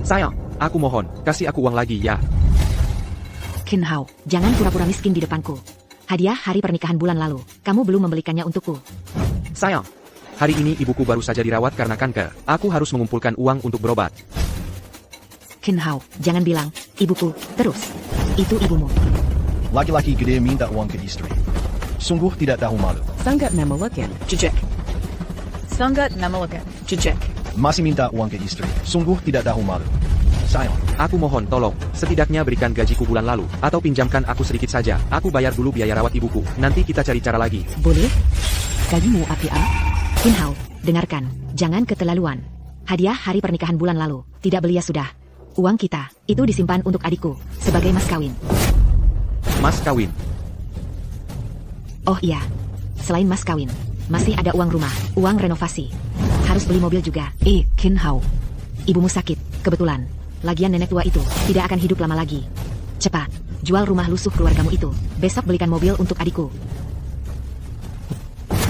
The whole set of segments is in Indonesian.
Sayang, aku mohon, kasih aku uang lagi ya. Qin Hao, jangan pura-pura miskin di depanku. Hadiah hari pernikahan bulan lalu, kamu belum membelikannya untukku. Sayang, hari ini ibuku baru saja dirawat karena kanker. Aku harus mengumpulkan uang untuk berobat. Qin Hao, jangan bilang, ibuku, terus. Itu ibumu. Laki-laki gede minta uang ke istri. Sungguh tidak tahu malu. Sangat memelekan. Jejak. Sangat memelekan. Jejak. Masih minta uang ke istri. Sungguh tidak tahu malu. Sayang, Aku mohon tolong, setidaknya berikan gajiku bulan lalu, atau pinjamkan aku sedikit saja. Aku bayar dulu biaya rawat ibuku, nanti kita cari cara lagi. Boleh? Gajimu APA? Qin Hao, dengarkan, jangan keterlaluan. Hadiah hari pernikahan bulan lalu, tidak belia sudah. Uang kita, itu disimpan untuk adikku, sebagai mas kawin. Mas kawin. Oh iya, selain mas kawin, masih ada uang rumah, uang renovasi. Harus beli mobil juga. Qin Hao, ibumu sakit, kebetulan. Lagian nenek tua itu tidak akan hidup lama lagi. Cepat, jual rumah lusuh keluargamu itu. Besok belikan mobil untuk adikku.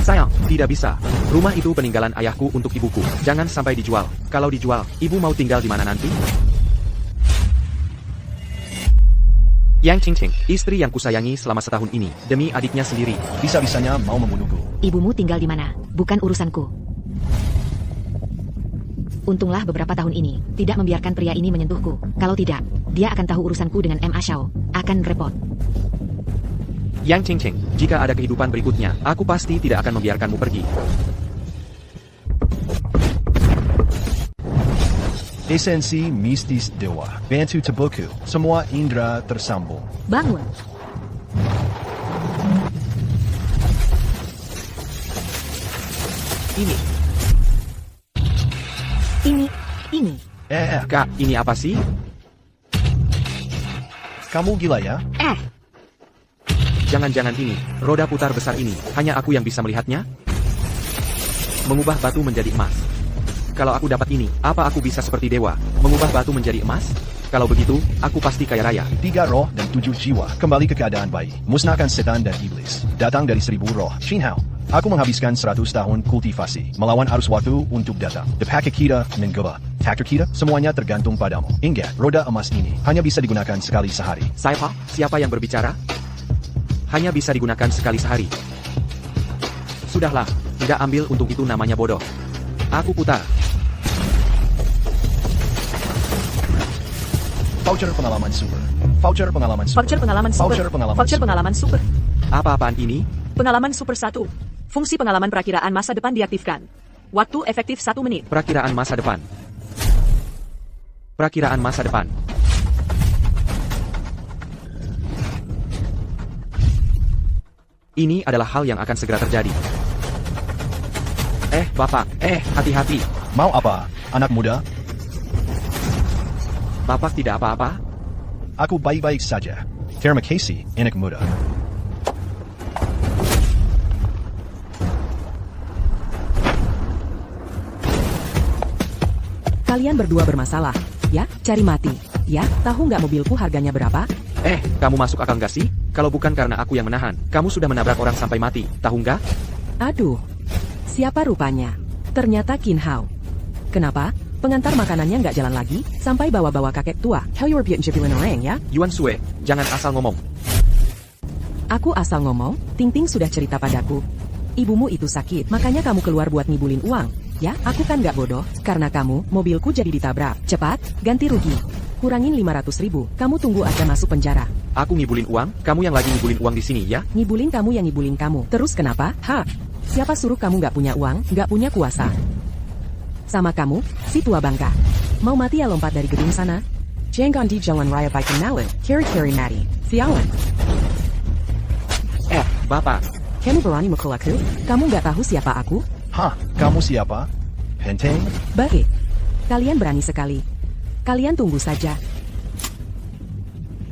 Sayang, tidak bisa. Rumah itu peninggalan ayahku untuk ibuku. Jangan sampai dijual. Kalau dijual, ibu mau tinggal di mana nanti? Yang Qingqing, istri yang kusayangi selama setahun ini, demi adiknya sendiri. bisa-bisanya mau membunuhku. Ibumu tinggal di mana? Bukan urusanku. Untunglah beberapa tahun ini, tidak membiarkan pria ini menyentuhku. Kalau tidak, dia akan tahu urusanku dengan Ma Xiao. Akan repot. Yang Qingqing, jika ada kehidupan berikutnya, aku pasti tidak akan membiarkanmu pergi. Esensi mistis dewa. Bantu Tebuku. Semua indera tersambung. Bangun. Ini. Kak, ini apa sih? Kamu gila ya? Jangan-jangan ini, roda putar besar ini, hanya aku yang bisa melihatnya? Mengubah batu menjadi emas. Kalau aku dapat ini, apa aku bisa seperti dewa, mengubah batu menjadi emas? Kalau begitu, aku pasti kaya raya. 3 roh dan 7 jiwa. Kembali ke keadaan baik. Musnahkan setan dan iblis. Datang dari 1000 roh. Qin Hao. Aku menghabiskan 100 tahun kultivasi, melawan arus waktu untuk datang. Depaka kita mengubah. Takdir kita, semuanya tergantung padamu. Ingat, roda emas ini hanya bisa digunakan sekali sehari. Siapa yang berbicara? Hanya bisa digunakan sekali sehari. Sudahlah, tidak ambil untuk itu namanya bodoh. Aku putar. Voucher pengalaman super. Voucher pengalaman super. Voucher pengalaman super. Voucher pengalaman Voucher super. pengalaman super. Apa-apaan ini? Pengalaman super 1. Fungsi pengalaman perakiraan masa depan diaktifkan. Waktu efektif 1 menit. Perakiraan masa depan. Perakiraan masa depan. Ini adalah hal yang akan segera terjadi. Bapak, hati-hati. Mau apa, anak muda? Bapak tidak apa-apa? Aku baik-baik saja. Terima kasih, anak muda. Kalian berdua bermasalah. Ya, cari mati. Ya, tahu nggak mobilku harganya berapa? Kamu masuk akal nggak sih? Kalau bukan karena aku yang menahan, kamu sudah menabrak orang sampai mati, tahu nggak? Aduh, siapa rupanya? Ternyata Qin Hao. Kenapa? Pengantar makanannya nggak jalan lagi, sampai bawa-bawa kakek tua. How you were jebilin orang ya? Yuan Sue, jangan asal ngomong. Aku asal ngomong, Ting Ting sudah cerita padaku. Ibumu itu sakit, makanya kamu keluar buat ngibulin uang. Ya, aku kan nggak bodoh, karena kamu, mobilku jadi ditabrak. Cepat, ganti rugi. Kurangin 500.000, kamu tunggu aja masuk penjara. Aku ngibulin uang, kamu yang lagi ngibulin uang di sini ya? Ngibulin kamu yang ngibulin kamu. Terus kenapa? Siapa suruh kamu nggak punya uang, nggak punya kuasa? Sama kamu, si tua bangka. Mau mati ya lompat dari gedung sana? Jangan di jalan raya by kenalan, carry mati. Sialan. Bapak. Kamu berani mukul aku? Kamu nggak tahu siapa aku? Kamu siapa? Henteng? Baik. Kalian berani sekali. Kalian tunggu saja.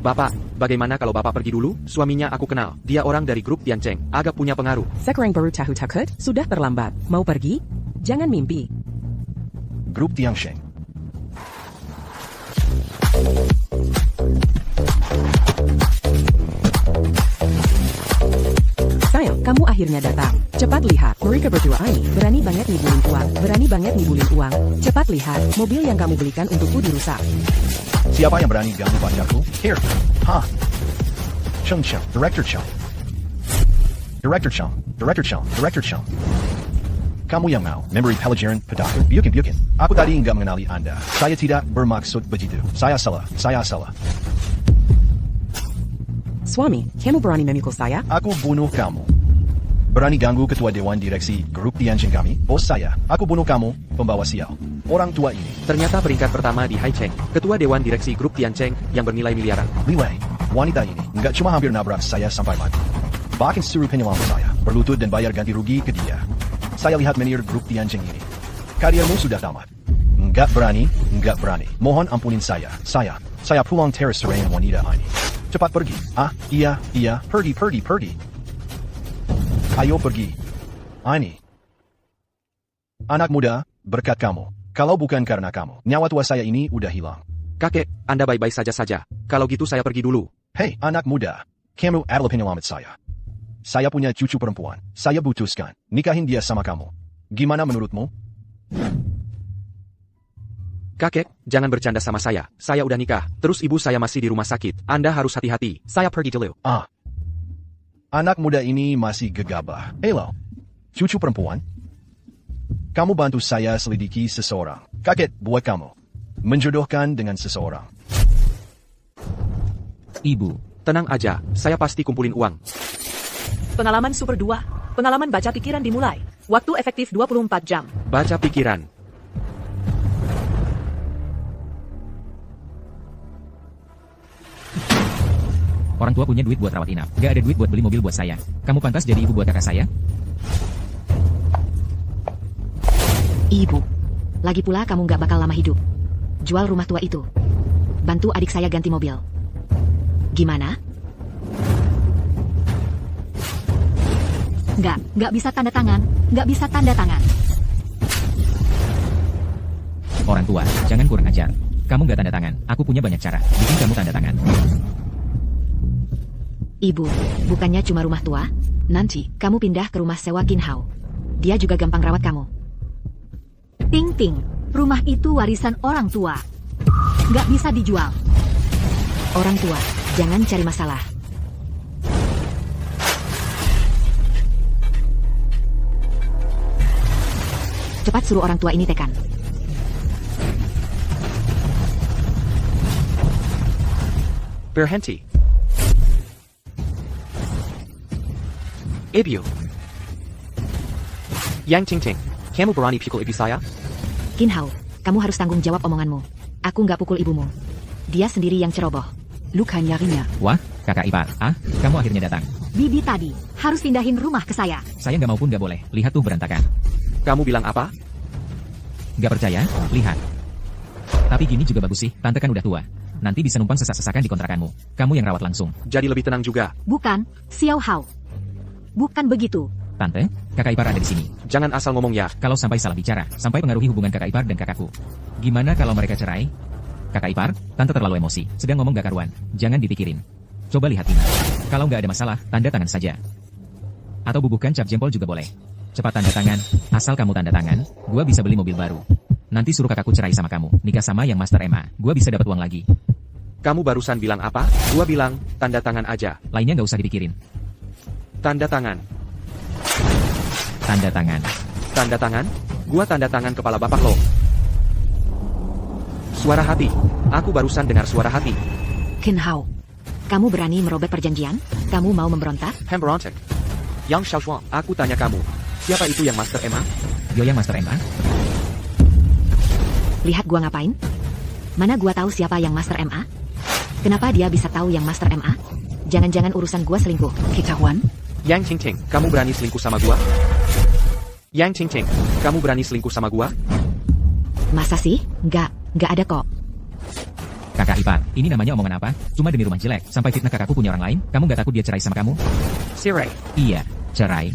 Bapak, bagaimana kalau Bapak pergi dulu? Suaminya aku kenal. Dia orang dari grup Tiancheng, agak punya pengaruh. Sekarang baru tahu takut? Sudah terlambat. Mau pergi? Jangan mimpi. Grup Tiancheng. Sayang, kamu akhirnya datang. Cepat lihat, mereka berdua ini berani banget ngibulin uang. Berani banget ngibulin uang. Cepat lihat, mobil yang kamu belikan untukku dirusak. Siapa yang berani ganggu pacarku? Here. Hah? Chung Chung. Director Chung. Director Chung. Director Chung. Director Chung. Kamu yang mau memberi pelajaran padaku? Biukin. Aku tadi nggak mengenali Anda. Saya tidak bermaksud begitu. Saya salah. Suami, kamu berani memikul saya? Aku bunuh kamu. Berani ganggu ketua dewan direksi grup Tianjin kami? Bos saya. Aku bunuh kamu, pembawa sial. Orang tua ini. Ternyata peringkat pertama di Hai Cheng, ketua dewan direksi grup Tiancheng yang bernilai miliaran. Liwei, wanita ini nggak cuma hampir nabrak saya sampai mati. Bahkan suruh penyelamat saya berlutut dan bayar ganti rugi ke dia. Saya lihat menir grup Tianjin ini. Kariermu sudah tamat. Nggak berani. Mohon ampunin saya. Saya pulang teres serain wanita ini. Cepat pergi. Iya. Pergi. Ayo pergi. Ini. Anak muda, berkat kamu. Kalau bukan karena kamu, nyawa tua saya ini udah hilang. Kakek, Anda baik-baik saja. Kalau gitu saya pergi dulu. Hei, anak muda. Kamu adalah penyelamat saya. Saya punya cucu perempuan. Saya putuskan nikahin dia sama kamu. Gimana menurutmu? Kakek, jangan bercanda sama saya. Saya udah nikah. Terus ibu saya masih di rumah sakit. Anda harus hati-hati. Saya pergi dulu. Anak muda ini masih gegabah. Halo, cucu perempuan. Kamu bantu saya selidiki seseorang. Kakek buat kamu menjodohkan dengan seseorang. Ibu, Tenang aja, saya pasti kumpulin uang. Pengalaman Super 2. Pengalaman baca pikiran dimulai. Waktu efektif 24 jam. Baca pikiran. orang tua punya duit buat rawat inap. Gak ada duit buat beli mobil buat saya. Kamu pantas jadi ibu buat kakak saya? Ibu. Lagi pula kamu gak bakal lama hidup. Jual rumah tua itu. Bantu adik saya ganti mobil. Gimana? Nggak bisa tanda tangan. Nggak bisa tanda tangan. Orang tua, jangan kurang ajar. Kamu gak tanda tangan. Aku punya banyak cara. Bikin kamu tanda tangan. Ibu, bukannya cuma rumah tua? Nanti, kamu pindah ke rumah sewa Kinhao. Dia juga gampang rawat kamu. Ting ting, rumah itu warisan orang tua. Nggak bisa dijual. Orang tua, jangan cari masalah. Cepat suruh orang tua ini tekan. Berhenti. Ibu. Yang Ting Ting, kamu berani pukul ibu saya? Kinhao, kamu harus tanggung jawab omonganmu. Aku nggak pukul ibumu. Dia sendiri yang ceroboh. Luka nyarinya. Wah, kakak ipar. Kamu akhirnya datang. Bibi tadi harus pindahin rumah ke saya. Saya nggak mau pun nggak boleh. Lihat tuh berantakan. Kamu bilang apa? Gak percaya? Lihat. Tapi gini juga bagus sih, tante kan udah tua. Nanti bisa numpang sesak-sesakan di kontrakanmu. Kamu yang rawat langsung. Jadi lebih tenang juga. Bukan, Xiao Hao. Bukan begitu. Tante, kakak ipar ada di sini. Jangan asal ngomong ya. Kalau sampai salah bicara, sampai pengaruhi hubungan kakak ipar dan kakakku. Gimana kalau mereka cerai? Kakak ipar, tante terlalu emosi. Sedang ngomong gak karuan. Jangan dipikirin. Coba lihat ini. Kalau nggak ada masalah, tanda tangan saja. Atau bubuhkan cap jempol juga boleh. Cepat tanda tangan. Asal kamu tanda tangan, gua bisa beli mobil baru. Nanti suruh kakakku cerai sama kamu. Nikah sama yang Master Emma. Gua bisa dapat uang lagi. Kamu barusan bilang apa? Gua bilang, tanda tangan aja. Lainnya nggak usah dipikirin. Tanda tangan. Tanda tangan. Tanda tangan? Gua tanda tangan kepala bapak lo. Suara hati. Aku barusan dengar suara hati. Kinhao, kamu berani merobek perjanjian? Kamu mau memberontak? Hemberontek. Yang Xiaoshuang, aku tanya kamu. Siapa itu yang Master Emma? Yo yang Master Emma? Lihat gua ngapain? Mana gua tahu siapa yang Master MA? Kenapa dia bisa tahu yang Master MA? Jangan-jangan urusan gua selingkuh. Ketahuan? Yang Ting Ting, kamu berani selingkuh sama gua? Yang Ting Ting, kamu berani selingkuh sama gua? Masa sih? Nggak ada kok. Kakak ipar, ini namanya omongan apa? Cuma demi rumah jelek, sampai fitnah kakakku punya orang lain? Kamu gak takut dia cerai sama kamu? Cerai. Iya, cerai.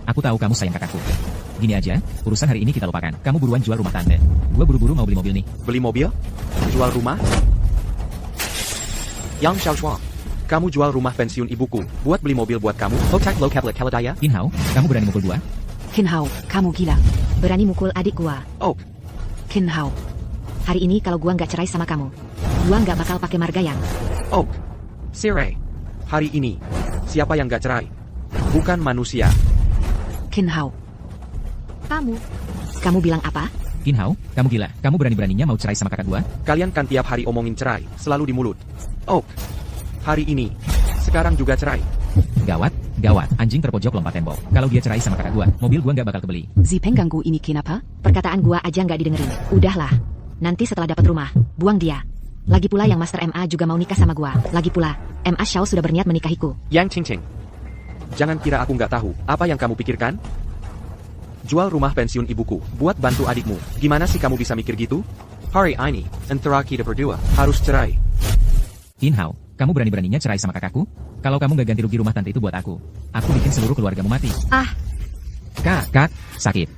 Aku tahu kamu sayang kakakku. Gini aja, urusan hari ini kita lupakan. Kamu buruan jual rumah tante. Gua buru-buru mau beli mobil nih. Beli mobil? Jual rumah? Yang Xiaoshuang, Kamu jual rumah pensiun ibuku, buat beli mobil buat kamu. Hotak lo kablet kaladaya. Qin Hao, kamu berani mukul gua? Qin Hao, kamu gila. Berani mukul adik gua. Oh, Qin Hao. Hari ini kalau gua nggak cerai sama kamu, gua nggak bakal pakai margayang. oh. Sire. Hari ini, siapa yang gak cerai? Bukan manusia. Qin Hao. Kamu, Kamu bilang apa? Qin Hao, kamu gila. Kamu berani-beraninya mau cerai sama kakak gua? Kalian kan tiap hari omongin cerai, selalu di mulut. Oh, hari ini, sekarang juga cerai. Gawat, gawat. Anjing terpojok lompat tembok. Kalau dia cerai sama kakak gua, mobil gua nggak bakal kebeli. Zipeng ganggu ini kenapa? Perkataan gua aja nggak didengerin. Udahlah. Nanti setelah dapat rumah, buang dia. Lagi pula yang Master MA juga mau nikah sama gua. Lagi pula, MA Xiao sudah berniat menikahiku. Yang Ching Ching. Jangan kira aku nggak tahu apa yang kamu pikirkan. Jual rumah pensiun ibuku, buat bantu adikmu. Gimana sih kamu bisa mikir gitu? Hari ini, antara kita berdua, harus cerai. Qin Hao, kamu berani-beraninya cerai sama kakakku? Kalau kamu nggak ganti rugi rumah tante itu buat aku bikin seluruh keluargamu mati. ah, Kak, sakit.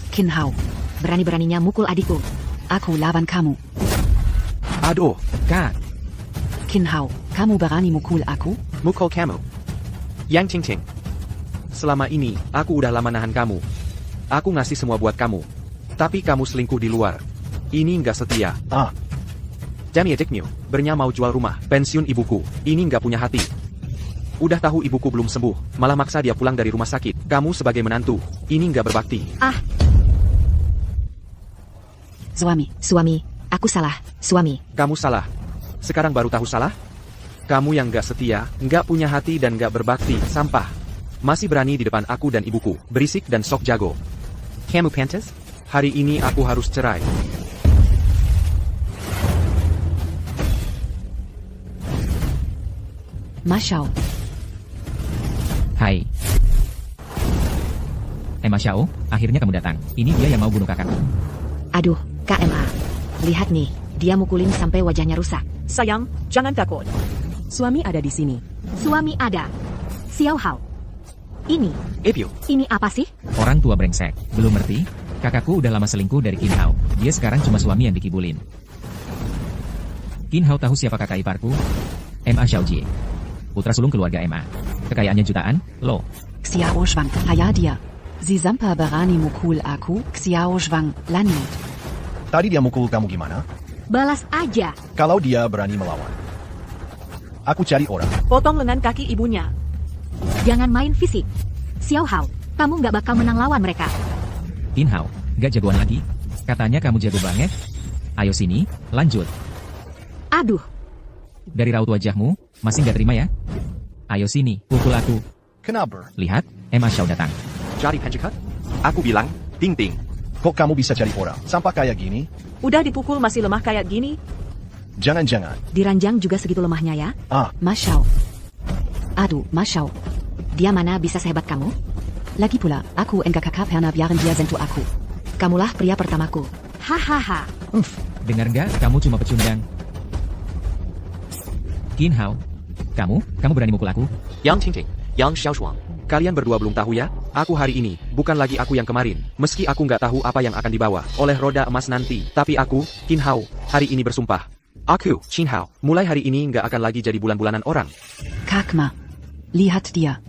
Qin Hao. Berani-beraninya mukul adikku. Aku lawan kamu. Aduh, Kak, Qin Hao, kamu berani mukul aku? mukul kamu. Yang Ching Ching. Selama ini, aku udah lama nahan kamu. Aku ngasih semua buat kamu. Tapi kamu selingkuh di luar. Ini nggak setia. Ah, Demi adikmu, bernya mau jual rumah, pensiun ibuku. Ini nggak punya hati. Udah tahu ibuku belum sembuh, malah maksa dia pulang dari rumah sakit. Kamu sebagai menantu, ini nggak berbakti. Suami, aku salah, suami. Kamu salah. Sekarang baru tahu salah? Kamu yang nggak setia, nggak punya hati dan nggak berbakti, sampah. Masih berani di depan aku dan ibuku, berisik dan sok jago. Kamu pantas? Hari ini aku harus cerai. Ma Xiao. hai. Emma Xiao, akhirnya kamu datang. Ini dia yang mau bunuh kakakku. Aduh, Kak MA. Lihat nih, dia mukulin sampai wajahnya rusak. Sayang, jangan takut. Suami ada di sini. suami ada. Xiao Hao. Ini Epyo, apa sih? Orang tua brengsek, belum ngerti? Kakakku udah lama selingkuh dari Qin Hao. Dia sekarang cuma suami yang dikibulin. Qin Hao tahu siapa kakak iparku? MA Xiaojie. Putra sulung keluarga MA. Kekayaannya jutaan, loh. Xiao Zhuang, haya dia. Si sampai berani mukul aku, Xiao Zhuang, lanjut. tadi dia mukul kamu gimana? Balas aja. Kalau dia berani melawan. Aku cari orang. Potong lengan kaki ibunya. Jangan main fisik. Xiao Hao, kamu nggak bakal menang lawan mereka. Qin Hao, gak jagoan lagi? Katanya kamu jago banget. Ayo sini, lanjut. Aduh, Dari raut wajahmu, masih gak terima ya? Ayo sini, pukul aku. Kenapa? Lihat, Emma Xiao datang. cari pencekat? Aku bilang, ting-ting. Kok kamu bisa cari orang? Sampah kayak gini? Udah dipukul masih lemah kayak gini? Jangan-jangan. Diranjang juga segitu lemahnya ya? Ah, Ma Xiao. Aduh, Ma Xiao. Dia mana bisa sehebat kamu? Lagi pula, aku enggak kakak pernah biarin dia sentuh aku. Kamulah pria pertamaku. hahaha. Dengar gak? Kamu cuma pecundang. Qin Hao, kamu berani mukul aku? Yang Ching Ching, Yang Xiaoshuang. Kalian berdua belum tahu ya? Aku hari ini, bukan lagi aku yang kemarin. Meski aku nggak tahu apa yang akan dibawa oleh roda emas nanti. Tapi aku, Qin Hao, hari ini bersumpah. Aku, Qin Hao, mulai hari ini nggak akan lagi jadi bulan-bulanan orang. Kakma. Lihat dia.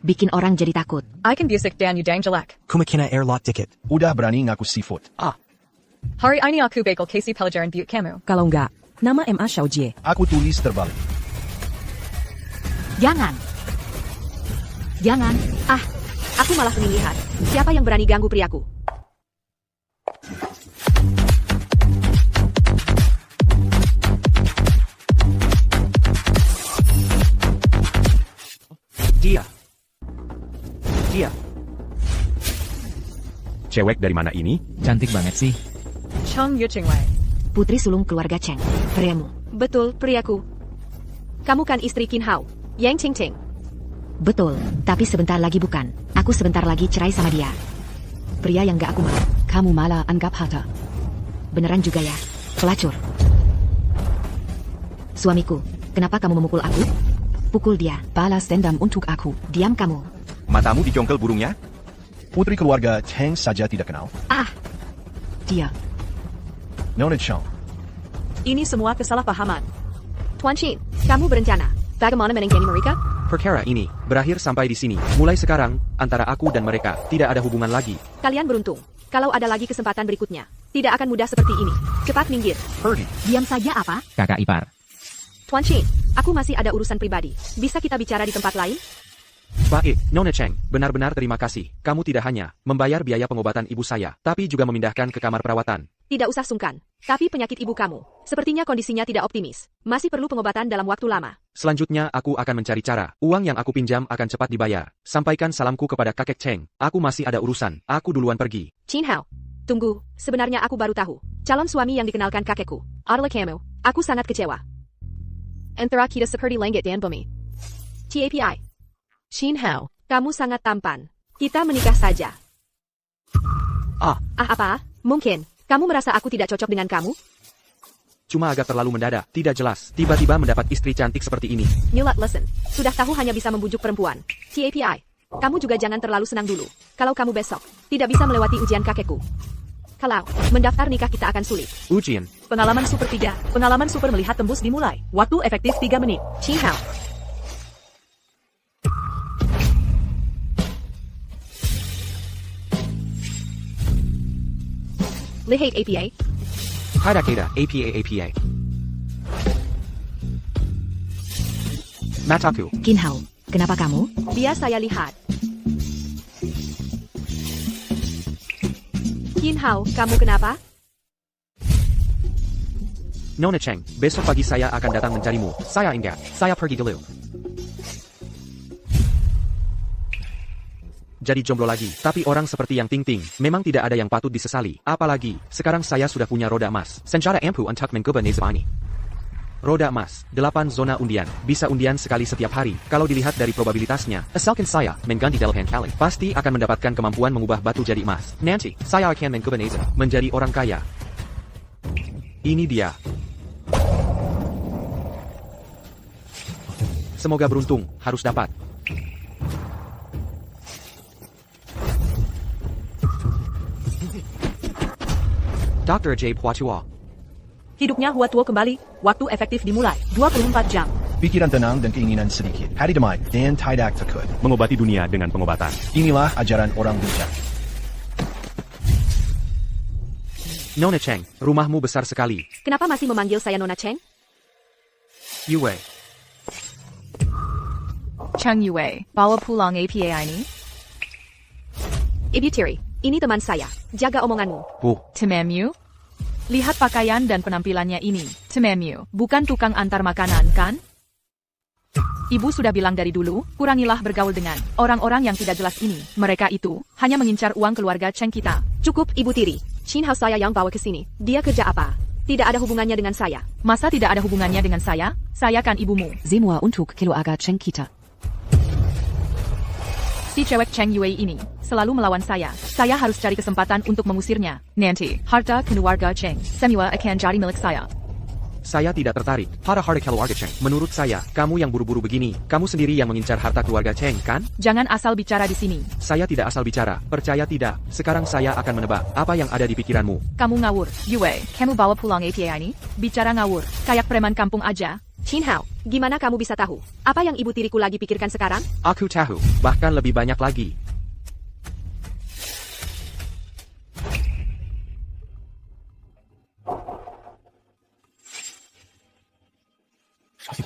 Bikin orang jadi takut. I can busik dan udang jelek. Kumakina airlock ticket. udah berani ngaku seafood. Hari ini aku bakal kasih pelajaran buat kamu. Kalau enggak, nama MA Xiaojie. Aku tulis terbalik. Jangan. Jangan. Aku malah ingin lihat. Siapa yang berani ganggu priaku? Dia. Cewek dari mana ini? Cantik banget sih. Cheng Yuchingwei. Putri sulung keluarga Cheng. Priamu. Betul, priaku. Kamu kan istri Qin Hao, Yang Ching Ching. Betul, tapi sebentar lagi bukan. Aku sebentar lagi cerai sama dia. Pria yang gak aku mau. Kamu malah anggap harta. Beneran juga ya, pelacur. Suamiku, kenapa kamu memukul aku? Pukul dia. Balas dendam untuk aku. Diam kamu. Matamu dijongkel burungnya? Putri keluarga Tang saja tidak kenal. Dia. Nona Chong. Ini semua kesalahpahaman. Tuan Chin, kamu berencana bagaimana menangani mereka? Perkara ini berakhir sampai di sini. Mulai sekarang, antara aku dan mereka tidak ada hubungan lagi. Kalian beruntung. Kalau ada lagi kesempatan berikutnya, tidak akan mudah seperti ini. Cepat minggir. Pergi. Diam saja apa? Kakak ipar. Tuan Chin, aku masih ada urusan pribadi. Bisa kita bicara di tempat lain? Baik, Nona Cheng, benar-benar terima kasih. Kamu tidak hanya membayar biaya pengobatan ibu saya, tapi juga memindahkan ke kamar perawatan. Tidak usah sungkan. Tapi penyakit ibu kamu, sepertinya kondisinya tidak optimis. Masih perlu pengobatan dalam waktu lama. Selanjutnya aku akan mencari cara. Uang yang aku pinjam akan cepat dibayar. Sampaikan salamku kepada kakek Cheng. Aku masih ada urusan. Aku duluan pergi. Chin Hao. Tunggu, sebenarnya aku baru tahu. Calon suami yang dikenalkan kakekku, adalah kamu. Aku sangat kecewa. Antara kita seperti langit dan bumi. TAPI. Chin Hao. Kamu sangat tampan. Kita menikah saja. Apa? Mungkin. Kamu merasa aku tidak cocok dengan kamu? Cuma agak terlalu mendadak, tidak jelas. Tiba-tiba mendapat istri cantik seperti ini. Newlat, listen. Sudah tahu hanya bisa membujuk perempuan. TAPI. Kamu juga jangan terlalu senang dulu. Kalau kamu besok tidak bisa melewati ujian kakekku. Kalau mendaftar nikah kita akan sulit. Ujian. Pengalaman super 3. Pengalaman super melihat tembus dimulai. Waktu efektif 3 menit. Chin Hao. Lihat APA. Hadakeda, APA. Mataku. Qin Hao, kenapa kamu? Biar saya lihat. Qin Hao, kamu kenapa? Nona Cheng, besok pagi saya akan datang mencarimu. Saya enggak. Saya pergi dulu. Jadi jomblo lagi, tapi orang seperti yang Ting Ting, memang tidak ada yang patut disesali. Apalagi, sekarang saya sudah punya roda emas. Senjata ampuh untuk mengubah nasib ini. Roda emas, 8 zona undian, bisa undian sekali setiap hari. Kalau dilihat dari probabilitasnya, asalkan saya mengganti 8 kali, pasti akan mendapatkan kemampuan mengubah batu jadi emas. Nanti, saya akan mengubah nasib, menjadi orang kaya. Ini dia. Semoga beruntung, harus dapat. Dr. J. Puatua. Hidupnya Hua Tuo kembali. Waktu efektif dimulai. 24 jam. Pikiran tenang dan keinginan sedikit. Hati damai dan tidak takut. Mengobati dunia dengan pengobatan. Inilah ajaran orang bijak. Nona Cheng, rumahmu besar sekali. Kenapa masih memanggil saya Nona Cheng? Yue. Cheng Yue. Bawa pulang APA ini. Ibu Tiri, ini teman saya. Jaga omonganmu. Tememu. Lihat pakaian dan penampilannya ini. Tememu. Bukan tukang antar makanan, kan? Ibu sudah bilang dari dulu, kurangilah bergaul dengan orang-orang yang tidak jelas ini. Mereka itu hanya mengincar uang keluarga Cheng kita. Cukup, Ibu Tiri. Chin Hao saya yang bawa ke sini. Dia kerja apa? Tidak ada hubungannya dengan saya. Masa tidak ada hubungannya dengan saya? Saya kan ibumu. Semua untuk keluarga Cheng kita. Si cewek Cheng Yue ini selalu melawan saya. Saya harus cari kesempatan untuk mengusirnya. Nanti, harta keluarga Cheng semua akan jadi milik saya. Saya tidak tertarik pada harta keluarga Cheng. Menurut saya, kamu yang buru-buru begini, kamu sendiri yang mengincar harta keluarga Cheng, kan? Jangan asal bicara di sini. Saya tidak asal bicara, percaya tidak. Sekarang saya akan menebak apa yang ada di pikiranmu. Kamu ngawur. Yue, kamu bawa pulang APA ini? Bicara ngawur, kayak preman kampung aja. Chin Hao, gimana kamu bisa tahu? Apa yang ibu tiriku lagi pikirkan sekarang? Aku tahu, bahkan lebih banyak lagi.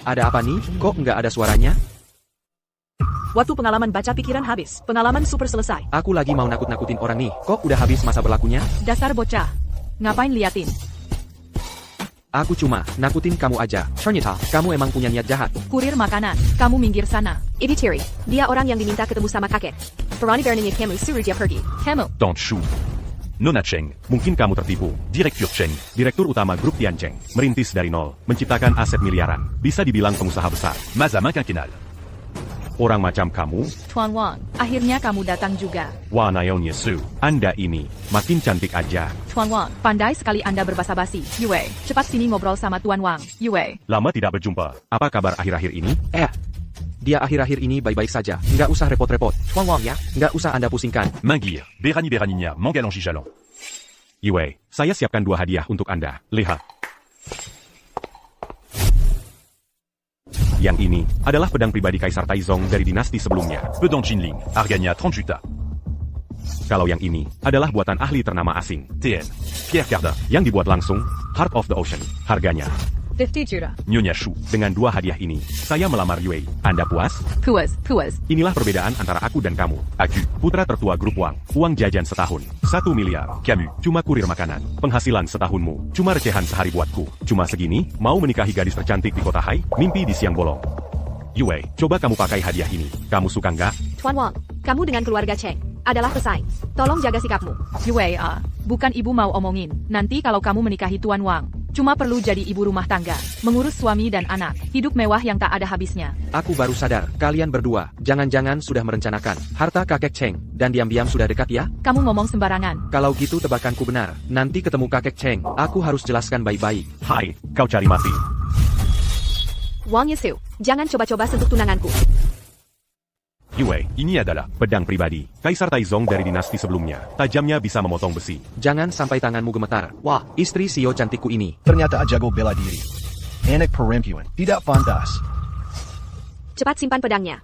Ada apa nih? Kok nggak ada suaranya? Waktu pengalaman baca pikiran habis. Pengalaman super selesai. Aku lagi mau nakut-nakutin orang nih. Kok udah habis masa berlakunya? Dasar bocah. Ngapain liatin? Aku cuma nakutin kamu aja. Ternyata, kamu emang punya niat jahat. Kurir makanan. Kamu minggir sana. Ibu Tiri, dia orang yang diminta ketemu sama kakek. Berani beraninya kamu suruh dia pergi. Kamu. Don't shoot. Nona Cheng, mungkin kamu tertipu. Direktur Cheng, direktur utama grup Tian Cheng, merintis dari nol, menciptakan aset miliaran. Bisa dibilang pengusaha besar. Mazama Kankinal. Orang macam kamu, Tuan Wang, akhirnya kamu datang juga. Wah Naonya Su, Anda ini makin cantik aja. Tuan Wang, pandai sekali Anda berbasa-basi. Yue, cepat sini ngobrol sama Tuan Wang. Yue. Lama tidak berjumpa. Apa kabar akhir-akhir ini? Dia akhir-akhir ini baik-baik saja. Nggak usah repot-repot. Tuan Wang ya, nggak usah Anda pusingkan. Mangir, berani-beraninya menggalangi jalon. Yue, saya siapkan 2 hadiah untuk Anda. Lihat. Yang ini adalah pedang pribadi Kaisar Taizong dari dinasti sebelumnya. Pedang Jinling, harganya 30 juta. Kalau yang ini adalah buatan ahli ternama asing. TN, Pierre Cardin, Yang dibuat langsung, Heart of the Ocean. Harganya 50 juta. Nyonya Shu. dengan 2 hadiah ini, saya melamar Yue. Anda puas? Puas. Inilah perbedaan antara aku dan kamu. Aku, putra tertua grup Wang. Uang jajan setahun, 1 miliar. Camus, Cuma kurir makanan. Penghasilan setahunmu, cuma recehan sehari buatku. Cuma segini, mau menikahi gadis tercantik di kota Hai? Mimpi di siang bolong. Yue, coba kamu pakai hadiah ini. Kamu suka nggak? Tuan Wang, kamu dengan keluarga Cheng adalah pesaing. Tolong jaga sikapmu. Yue, bukan ibu mau omongin. Nanti kalau kamu menikahi Tuan Wang, cuma perlu jadi ibu rumah tangga, mengurus suami dan anak, hidup mewah yang tak ada habisnya. Aku baru sadar, kalian berdua, jangan-jangan sudah merencanakan harta kakek Cheng, dan diam-diam sudah dekat ya? Kamu ngomong sembarangan. Kalau gitu tebakanku benar. Nanti ketemu kakek Cheng, aku harus jelaskan baik-baik. Hai, kau cari mati. Wang Yesiu, jangan coba-coba sentuh tunanganku. Yue, ini adalah pedang pribadi Kaisar Taizong dari dinasti sebelumnya. Tajamnya bisa memotong besi. Jangan sampai tanganmu gemetar. Wah, istri Sio cantikku ini. Ternyata jago bela diri. Anak perempuan, tidak pantas. Cepat simpan pedangnya.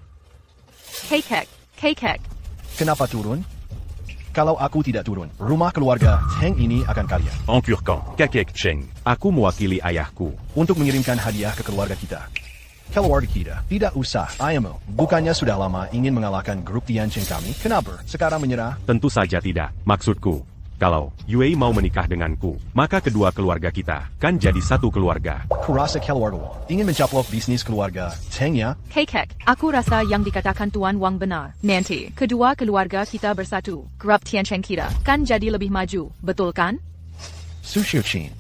Kekek. Kenapa turun? Kalau aku tidak turun, rumah keluarga Cheng ini akan kaya. Encurkan, kakek Cheng. Aku mewakili ayahku. Untuk mengirimkan hadiah ke keluarga kita. Keluarga kita, tidak usah, ayahmu. Bukannya sudah lama ingin mengalahkan grup Tiancheng kami? Kenapa? Sekarang menyerah? Tentu saja tidak. Maksudku, kalau Yue mau menikah denganku, maka kedua keluarga kita kan jadi satu keluarga. Kurasa keluarga Wang ingin mencaplok bisnis keluarga Cheng ya? Kekek, aku rasa yang dikatakan Tuan Wang benar. Nanti, kedua keluarga kita bersatu. Grup Tiancheng kita kan jadi lebih maju, betul kan? Su Xiuqin.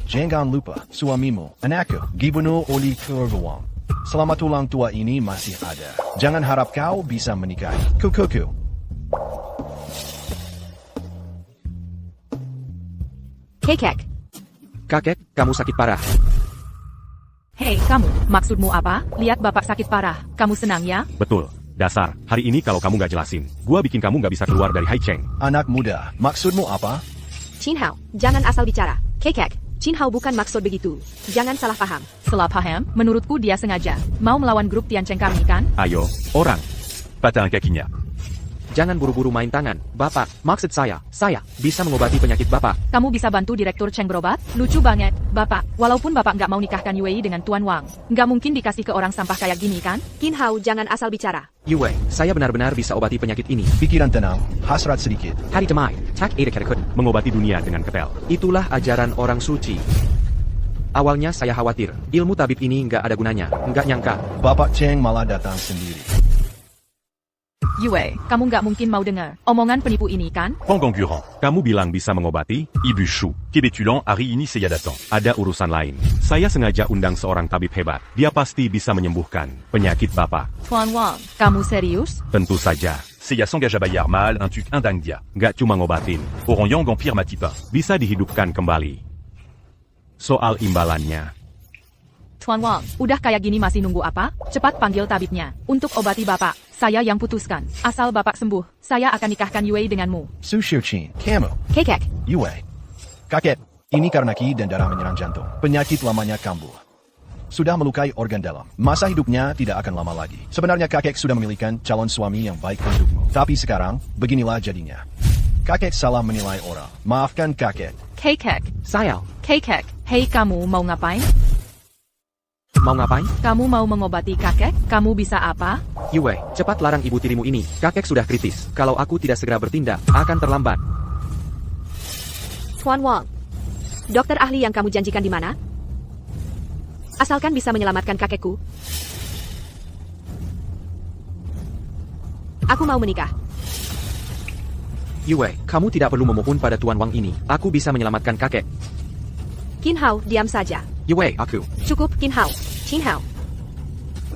Jangan lupa, suamimu, anakku, dibunuh oleh keluarga Wang. Selama tulang tua ini masih ada. Jangan harap kau bisa menikahi. Kukuku. Kekek, Kakek, kamu sakit parah. Hei, kamu, maksudmu apa? Lihat bapak sakit parah. Kamu senang ya? Betul. Dasar, hari ini kalau kamu gak jelasin, gua bikin kamu gak bisa keluar dari Hai Cheng. Anak muda, maksudmu apa? Qin Hao, jangan asal bicara. Kekek, Qin Hao bukan maksud begitu. Jangan salah paham. Salah paham? Menurutku dia sengaja. Mau melawan grup Tiancheng kami kan? Ayo, orang. patin kakinya. Jangan buru-buru main tangan. Bapak, maksud saya bisa mengobati penyakit Bapak. Kamu bisa bantu Direktur Cheng berobat? Lucu banget, Bapak. Walaupun Bapak nggak mau nikahkan Yue dengan Tuan Wang, nggak mungkin dikasih ke orang sampah kayak gini kan? Qin Hao, jangan asal bicara. Yue, saya benar-benar bisa obati penyakit ini. Pikiran tenang, hasrat sedikit. Hari Demai, Tak Ada Kerekut. Mengobati dunia dengan ketel. Itulah ajaran orang suci. Awalnya saya khawatir, ilmu tabib ini nggak ada gunanya. Nggak nyangka. Bapak Cheng malah datang sendiri. Yue, kamu nggak mungkin mau dengar omongan penipu ini kan? Concurrent, Kamu bilang bisa mengobati? Ibu Shu, Kebetulan hari ini saya datang. Ada urusan lain. Saya sengaja undang seorang tabib hebat. Dia pasti bisa menyembuhkan penyakit Bapak. Tuan Wang, kamu serius? Tentu saja. Saya s'engage à bayar mal un tuc indangdia. Nggak cuma ngobatin. Orang yang empire matipin. Bisa dihidupkan kembali. Soal imbalannya. Tuan Wang, udah kayak gini masih nunggu apa? Cepat panggil tabibnya. Untuk obati Bapak, saya yang putuskan. Asal Bapak sembuh, saya akan nikahkan Yue denganmu. Su Xiuqin, kamu, Kekek, Yue. Kakek, ini karena ki dan darah menyerang jantung. Penyakit lamanya kambuh. Sudah melukai organ dalam. Masa hidupnya tidak akan lama lagi. Sebenarnya kakek sudah memilihkan calon suami yang baik untukmu. Tapi sekarang, beginilah jadinya. Kakek salah menilai orang. Maafkan kakek. Kekek, Kekek, hei kamu mau ngapain? Mau ngapain? Kamu mau mengobati kakek? Kamu bisa apa? Yue, cepat larang ibu tirimu ini. Kakek sudah kritis. Kalau aku tidak segera bertindak, akan terlambat. Tuan Wang. Dokter ahli yang kamu janjikan di mana? Asalkan bisa menyelamatkan kakekku. Aku mau menikah. Yue, kamu tidak perlu memohon pada Tuan Wang ini. Aku bisa menyelamatkan kakek. Qin Hao, diam saja. Yue, aku. Cukup, Qin Hao. Qin Hao.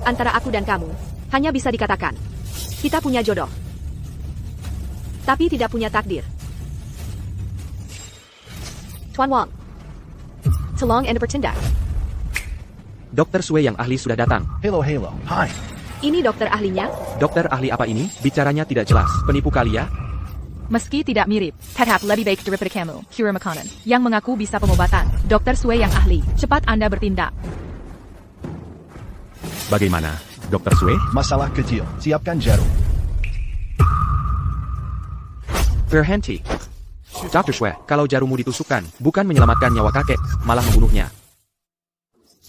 Antara aku dan kamu, hanya bisa dikatakan, kita punya jodoh. Tapi tidak punya takdir. Tuan Wang. Tolong Anda bertindak. Dokter Sue yang ahli sudah datang. Hello. Hai. Ini dokter ahlinya? Dokter ahli apa ini? Bicaranya tidak jelas. Penipu kali ya? Meski tidak mirip, tetap lebih baik daripada kamu, Kira Makanan, yang mengaku bisa pengobatan. Dokter Sue yang ahli, cepat Anda bertindak. Bagaimana, Dr. Sue? Masalah kecil, siapkan jarum. Berhenti. Dr. Sue, kalau jarummu ditusukkan, bukan menyelamatkan nyawa kakek, malah membunuhnya.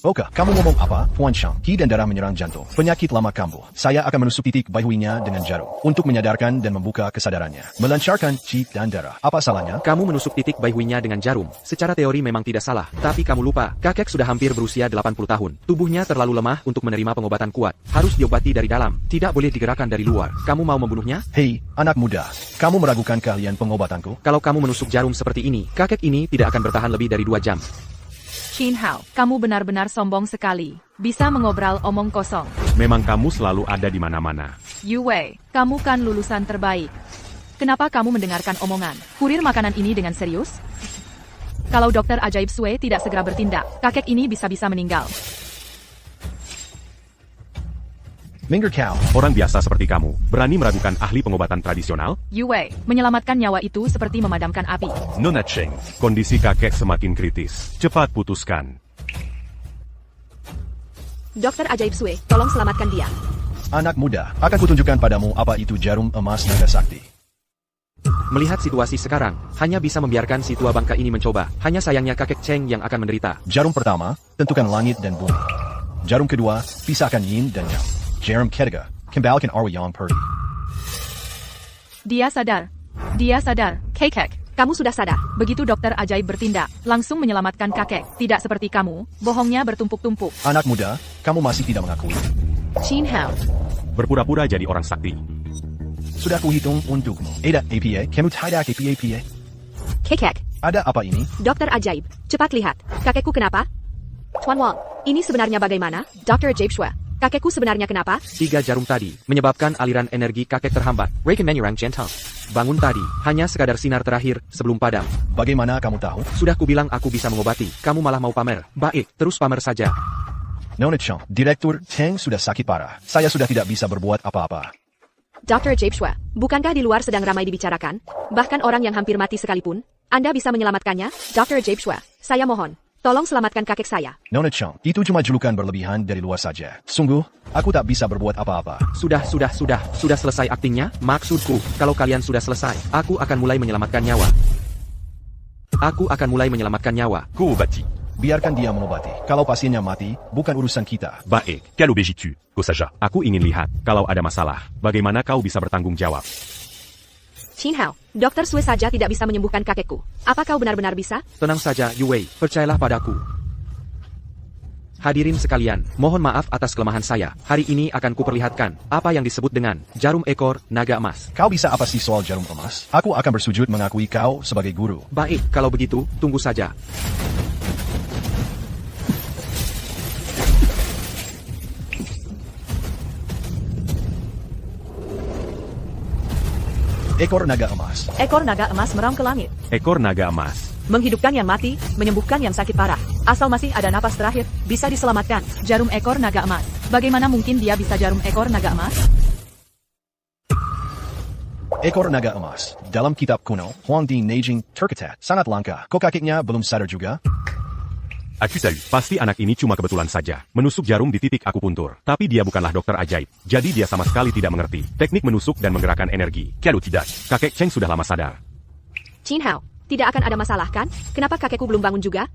Oke, kamu ngomong apa? Puan Shang, ki dan darah menyerang jantung. Penyakit lama kambuh. Saya akan menusuk titik bahuinya dengan jarum. Untuk menyadarkan dan membuka kesadarannya. Melancarkan chi dan darah. Apa salahnya? Kamu menusuk titik bahuinya dengan jarum. Secara teori memang tidak salah. Tapi kamu lupa, kakek sudah hampir berusia 80 tahun. Tubuhnya terlalu lemah untuk menerima pengobatan kuat. Harus diobati dari dalam. Tidak boleh digerakkan dari luar. Kamu mau membunuhnya? Hei, anak muda. Kamu meragukan keahlian pengobatanku? Kalau kamu menusuk jarum seperti ini, kakek ini tidak akan bertahan lebih dari 2 jam. Qin Hao, kamu benar-benar sombong sekali. Bisa mengobrol omong kosong. Memang kamu selalu ada di mana-mana. Yu Wei, kamu kan lulusan terbaik. Kenapa kamu mendengarkan omongan kurir makanan ini dengan serius? Kalau dokter ajaib Sue tidak segera bertindak, kakek ini bisa-bisa meninggal. Minggir kau. Orang biasa seperti kamu, berani meragukan ahli pengobatan tradisional? Yu Wei, menyelamatkan nyawa itu seperti memadamkan api. Nona Cheng. Kondisi kakek semakin kritis. Cepat putuskan. Dokter ajaib Sue, tolong selamatkan dia. Anak muda, akan kutunjukkan padamu apa itu jarum emas naga sakti. Melihat situasi sekarang, hanya bisa membiarkan si tua bangka ini mencoba. Hanya sayangnya kakek Cheng yang akan menderita. Jarum pertama, tentukan langit dan bumi. Jarum kedua, pisahkan yin dan yang. Jarum ketiga, kembalikan arwah yang pergi. Dia sadar. Dia sadar. Kakek, Kamu sudah sadar. begitu dokter ajaib bertindak, langsung menyelamatkan kakek. Tidak seperti kamu, bohongnya bertumpuk-tumpuk. Anak muda, kamu masih tidak mengakui. Qin Hao. Berpura-pura jadi orang sakti. Sudah kuhitung untukmu. Ada APA, kamu tidak APA. Kakek, Ada apa ini? dokter ajaib. Cepat lihat. Kakekku kenapa? Tuan Wang, ini sebenarnya bagaimana? Dokter ajaib Sue. Kakekku sebenarnya kenapa? 3 jarum tadi, menyebabkan aliran energi kakek terhambat. Rekan menyerang gentle. Bangun tadi, hanya sekadar sinar terakhir, sebelum padam. Bagaimana kamu tahu? Sudah kubilang aku bisa mengobati, kamu malah mau pamer. Baik, terus pamer saja. Nona Cheng, Direktur Cheng sudah sakit parah. Saya sudah tidak bisa berbuat apa-apa. Dokter ajaib Sue, bukankah di luar sedang ramai dibicarakan? Bahkan orang yang hampir mati sekalipun, Anda bisa menyelamatkannya? Dokter ajaib Sue, saya mohon. Tolong selamatkan kakek saya. Nona Cheng, itu cuma julukan berlebihan dari luar saja. Sungguh, aku tak bisa berbuat apa-apa. Sudah selesai aktingnya? Maksudku, kalau kalian sudah selesai, aku akan mulai menyelamatkan nyawa. Ko bati. Biarkan dia mengobati. Kalau pasiennya mati, bukan urusan kita. Baik, Quelle obéis-tu, Kosaja? aku ingin lihat, kalau ada masalah, bagaimana kau bisa bertanggung jawab? Qin Hao, Dokter Sue saja tidak bisa menyembuhkan kakekku. Apa kau benar-benar bisa? Tenang saja, Yu Wei, percayalah padaku. Hadirin sekalian, mohon maaf atas kelemahan saya. Hari ini akan kuperlihatkan apa yang disebut dengan jarum ekor naga emas. Kau bisa apa sih soal jarum emas? Aku akan bersujud mengakui kau sebagai guru. Baik, kalau begitu, tunggu saja. Ekor naga emas. Ekor naga emas merang ke langit. Ekor naga emas. Menghidupkan yang mati, menyembuhkan yang sakit parah. Asal masih ada napas terakhir, bisa diselamatkan. Jarum ekor naga emas. Bagaimana mungkin dia bisa jarum ekor naga emas? Ekor naga emas. Dalam kitab kuno, Huangdi Neijing tercatat sangat langka. Kok kakeknya belum sadar juga? Aku tahu, pasti anak ini cuma kebetulan saja. Menusuk jarum di titik akupuntur. Tapi dia bukanlah dokter ajaib. Jadi dia sama sekali tidak mengerti teknik menusuk dan menggerakkan energi. Quelle tidak? Kakek Cheng sudah lama sadar. Qin Hao, tidak akan ada masalah kan? Kenapa kakekku belum bangun juga?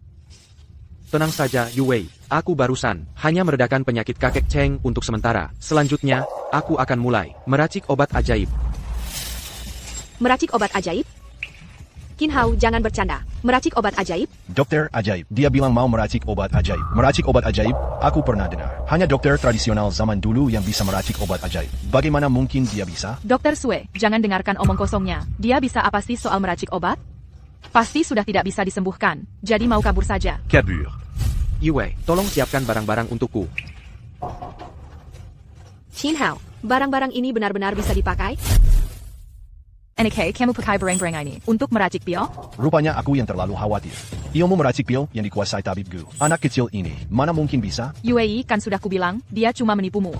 Tenang saja, Yu Wei. Aku barusan hanya meredakan penyakit kakek Cheng untuk sementara. Selanjutnya, aku akan mulai meracik obat ajaib. Meracik obat ajaib? Qin Hao, jangan bercanda. Meracik obat ajaib? Dokter ajaib. Dia bilang mau meracik obat ajaib. Meracik obat ajaib, aku pernah dengar. Hanya dokter tradisional zaman dulu yang bisa meracik obat ajaib. Bagaimana mungkin dia bisa? Dokter Sue, jangan dengarkan omong kosongnya. Dia bisa apa sih soal meracik obat? Pasti sudah tidak bisa disembuhkan. Jadi mau kabur saja. Kabur. Yu Wei, tolong siapkan barang-barang untukku. Qin Hao, barang-barang ini benar-benar bisa dipakai? NK, kamu pakai barang-barang ini untuk meracik pil? Rupanya aku yang terlalu khawatir. Ilmu meracik pil yang dikuasai tabib Gu. Anak kecil ini, mana mungkin bisa? UAE kan sudah kubilang, dia cuma menipumu.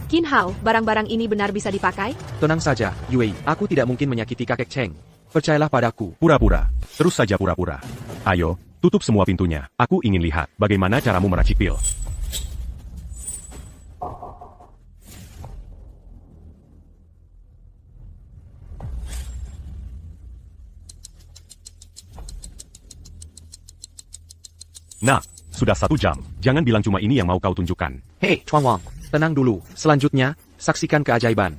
Qin Hao, barang-barang ini benar bisa dipakai? Tenang saja, Yu Wei. Aku tidak mungkin menyakiti kakek Cheng. Percayalah padaku. Pura-pura. Terus saja pura-pura. Ayo, tutup semua pintunya. Aku ingin lihat bagaimana caramu meracik pil. Nah, sudah 1 jam. Jangan bilang cuma ini yang mau kau tunjukkan. Hei, Chuang Wang, tenang dulu. Selanjutnya, saksikan keajaiban.